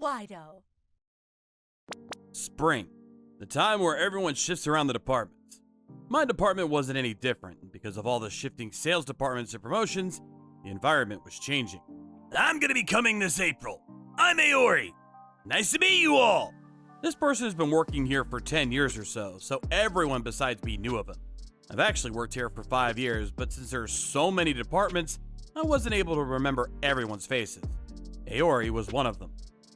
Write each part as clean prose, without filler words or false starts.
Manga-Waido. Spring, the time where everyone shifts around the departments. My department wasn't any different. Because of all the shifting sales departments and promotions, the environment was changing. I'm gonna be coming this April. I'm Aori. Nice to meet you all. This person has been working here for 10 years or so everyone besides me knew of him. I've actually worked here for 5 years, but since there are so many departments, I wasn't able to remember everyone's faces. Aori was one of them.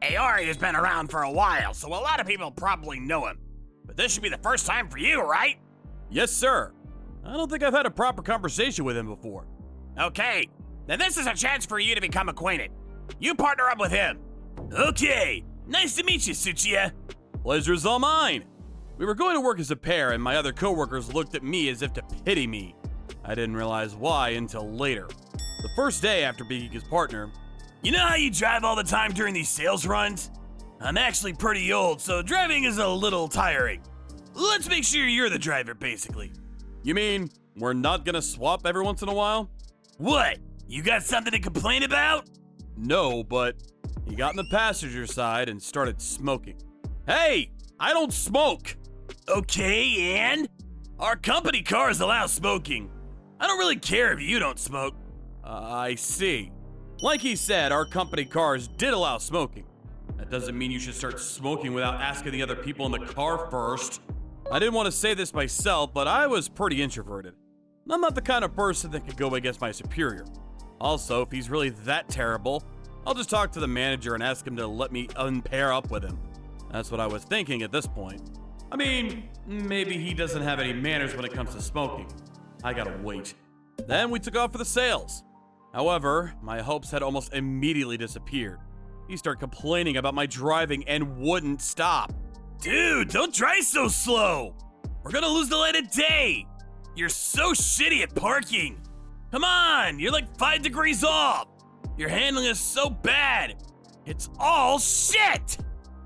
Aori has been around for a while, so a lot of people probably know him. But this should be the first time for you, right? Yes, sir. I don't think I've had a proper conversation with him before. Okay, then this is a chance for you to become acquainted. You partner up with him. Okay, nice to meet you, Tsuchiya. Pleasure's all mine. We were going to work as a pair, and my other coworkers looked at me as if to pity me. I didn't realize why until later. The first day after being his partner. You know how you drive all the time during these sales runs? I'm actually pretty old, so driving is a little tiring. Let's make sure you're the driver, basically. You mean we're not gonna swap every once in a while? What? You got something to complain about? No, but he got in the passenger side and started smoking. Hey, I don't smoke! Okay, and? Our company cars allow smoking. I don't really care if you don't smoke. I see. Like he said, our company cars did allow smoking. That doesn't mean you should start smoking without asking the other people in the car first. I didn't want to say this myself, but I was pretty introverted. I'm not the kind of person that could go against my superior. Also, if he's really that terrible, I'll just talk to the manager and ask him to let me unpair up with him. That's what I was thinking at this point. I mean, maybe he doesn't have any manners when it comes to smoking. I gotta wait. Then we took off for the sales. However, my hopes had almost immediately disappeared. He started complaining about my driving and wouldn't stop. Dude, don't drive so slow. We're gonna lose the light of day. You're so shitty at parking. Come on, you're like 5 degrees off. Your handling is so bad. It's all shit.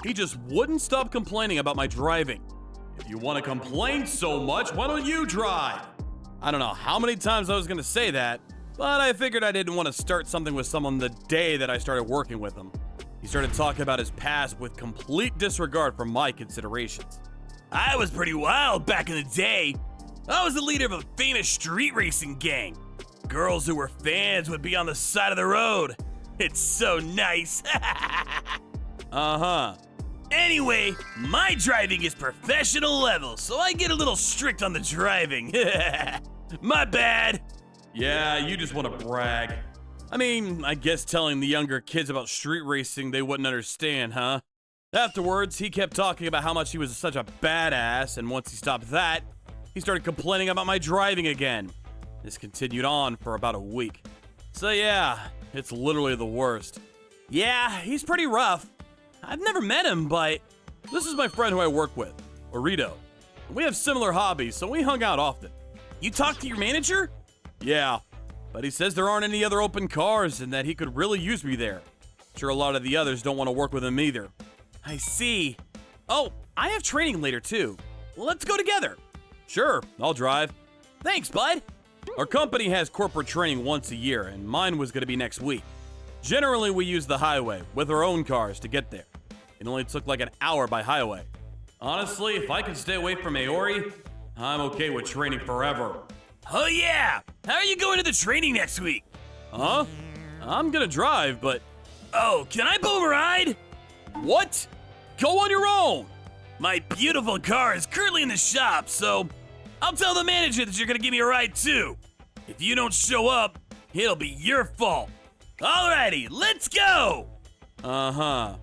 He just wouldn't stop complaining about my driving. If you want to complain so much, why don't you drive? I don't know how many times I was going to say that, but I figured I didn't want to start something with someone the day that I started working with him. He started talking about his past with complete disregard for my considerations. I was pretty wild back in the day. I was the leader of a famous street racing gang. Girls who were fans would be on the side of the road. It's so nice. Uh-huh. Anyway, my driving is professional level, so I get a little strict on the driving. My bad. Yeah, you just want to brag. I mean, I guess telling the younger kids about street racing they wouldn't understand, huh? Afterwards, he kept talking about how much he was such a badass, and once he stopped that, he started complaining about my driving again. This continued on for about a week. So yeah, it's literally the worst. Yeah, he's pretty rough. I've never met him, but this is my friend who I work with, Orito. We have similar hobbies, so we hung out often. You talked to your manager? Yeah, but he says there aren't any other open cars and that he could really use me there. Sure, a lot of the others don't want to work with him either. I see. Oh, I have training later too. Let's go together. Sure, I'll drive. Thanks, bud. Our company has corporate training once a year, and mine was going to be next week. Generally, we use the highway with our own cars to get there. It only took like an hour by highway. Honestly, if I can stay away from Aori, I'm okay with training forever. Oh yeah! How are you going to the training next week? Huh? I'm gonna drive, but... Oh, can I bum a ride? What? Go on your own! My beautiful car is currently in the shop, so I'll tell the manager that you're gonna give me a ride too. If you don't show up, it'll be your fault. Alrighty, let's go! Uh-huh.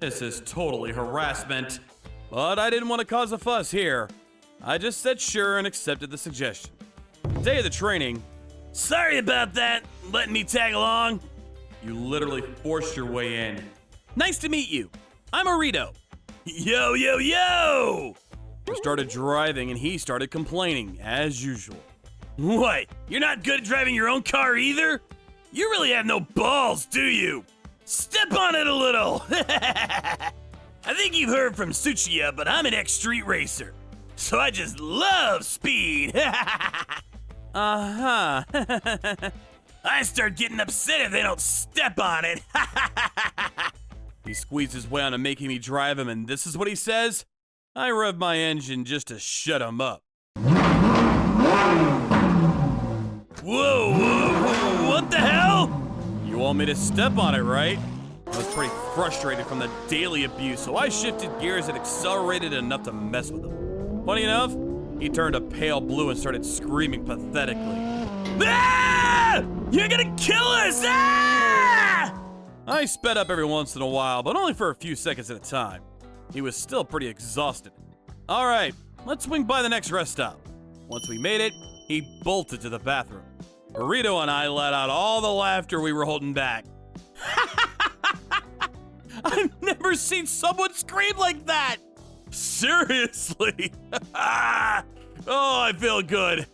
This is totally harassment. But I didn't want to cause a fuss here. I just said sure and accepted the suggestion. The day of the training... Sorry about that, letting me tag along. You literally forced your way in. Nice to meet you. I'm Orito. Yo, yo, yo! We started driving and he started complaining, as usual. What? You're not good at driving your own car either? You really have no balls, do you? Step on it a little! I think you've heard from Tsuchiya, but I'm an ex-street racer. So I just love speed! Uh-huh. I start getting upset if they don't step on it. He squeezed his way onto making me drive him, and this is what he says? I revved my engine just to shut him up. Whoa, what the hell? You want me to step on it, right? I was pretty frustrated from the daily abuse, so I shifted gears and accelerated enough to mess with him. Funny enough, he turned a pale blue and started screaming pathetically. Ah! You're gonna kill us! Ah! I sped up every once in a while, but only for a few seconds at a time. He was still pretty exhausted. All right, let's swing by the next rest stop. Once we made it, he bolted to the bathroom. Burrito and I let out all the laughter we were holding back. I've never seen someone scream like that! Seriously! Oh, I feel good.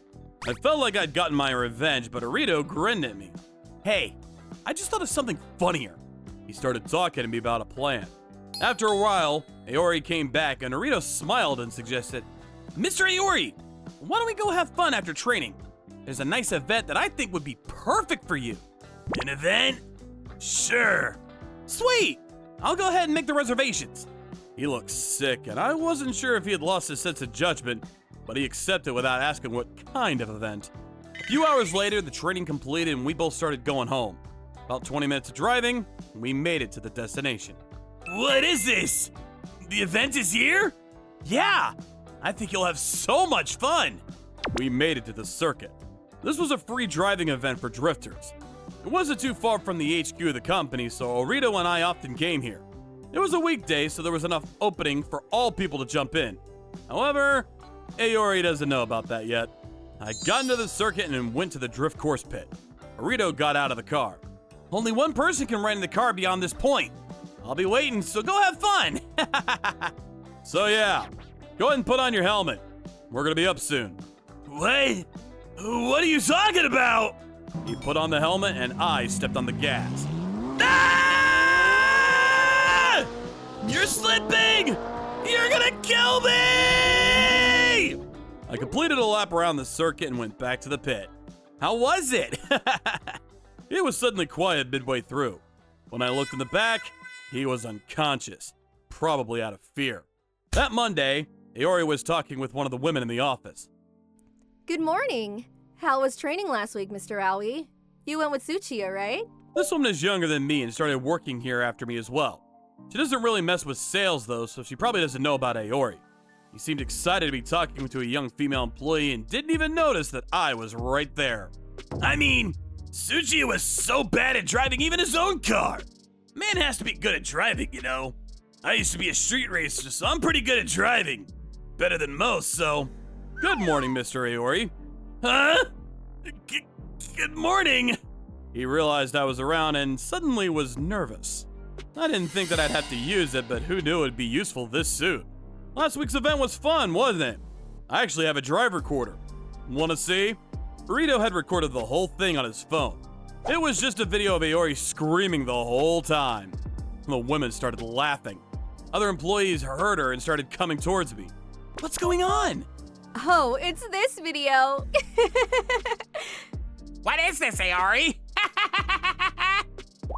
I felt like I'd gotten my revenge, but Burrito grinned at me. Hey, I just thought of something funnier. He started talking to me about a plan. After a while, Aori came back and Burrito smiled and suggested, Mr. Aori, why don't we go have fun after training? There's a nice event that I think would be perfect for you. An event? Sure. Sweet! I'll go ahead and make the reservations. He looked sick, and I wasn't sure if he had lost his sense of judgment, but he accepted without asking what kind of event. A few hours later, the training completed and we both started going home. About 20 minutes of driving, we made it to the destination. What is this? The event is here? Yeah! I think you'll have so much fun! We made it to the circuit. This was a free driving event for drifters. It wasn't too far from the HQ of the company, so Orito and I often came here. It was a weekday, so there was enough opening for all people to jump in. However, Aori doesn't know about that yet. I got into the circuit and went to the drift course pit. Orito got out of the car. Only one person can ride in the car beyond this point. I'll be waiting, so go have fun. So yeah, go ahead and put on your helmet. We're gonna be up soon. What? What are you talking about? He put on the helmet and I stepped on the gas. Ah! You're slipping! You're gonna kill me! I completed a lap around the circuit and went back to the pit. How was it? It was suddenly quiet midway through. When I looked in the back, he was unconscious, probably out of fear. That Monday, Aori was talking with one of the women in the office. Good morning. How was training last week, Mr. Aoi? You went with Tsuchiya, right? This woman is younger than me and started working here after me as well. She doesn't really mess with sales though, so she probably doesn't know about Aori. He seemed excited to be talking to a young female employee and didn't even notice that I was right there. I mean, Tsuchiya was so bad at driving even his own car. Man has to be good at driving, you know. I used to be a street racer, so I'm pretty good at driving. Better than most, so... Good morning, Mr. Aori. Huh? Good morning. He realized I was around and suddenly was nervous. I didn't think that I'd have to use it, but who knew it'd be useful this soon. Last week's event was fun, wasn't it? I actually have a drive recorder. Wanna see? Burrito had recorded the whole thing on his phone. It was just a video of Aori screaming the whole time. The women started laughing. Other employees heard her and started coming towards me. What's going on? Oh, it's this video. What is this, Aori?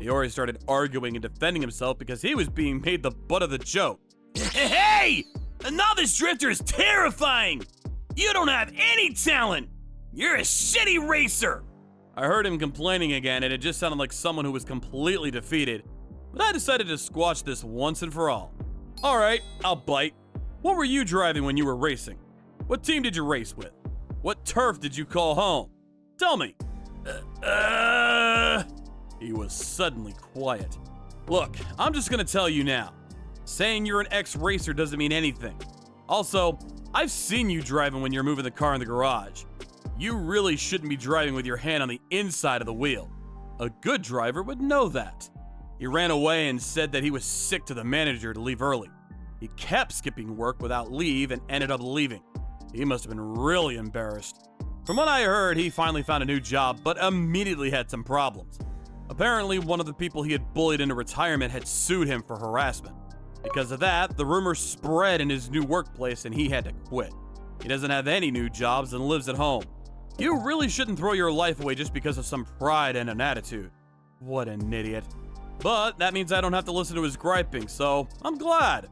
Aori started arguing and defending himself because he was being made the butt of the joke. Hey! A novice drifter is terrifying! You don't have any talent! You're a shitty racer! I heard him complaining again, and it just sounded like someone who was completely defeated. But I decided to squash this once and for all. Alright, I'll bite. What were you driving when you were racing? What team did you race with? What turf did you call home? Tell me. He was suddenly quiet. Look, I'm just gonna tell you now. Saying you're an ex-racer doesn't mean anything. Also, I've seen you driving when you're moving the car in the garage. You really shouldn't be driving with your hand on the inside of the wheel. A good driver would know that. He ran away and said that he was sick to the manager to leave early. He kept skipping work without leave and ended up leaving. He must have been really embarrassed. From what I heard, he finally found a new job, but immediately had some problems. Apparently, one of the people he had bullied into retirement had sued him for harassment. Because of that, the rumor spread in his new workplace and he had to quit. He doesn't have any new jobs and lives at home. You really shouldn't throw your life away just because of some pride and an attitude. What an idiot. But that means I don't have to listen to his griping, so I'm glad.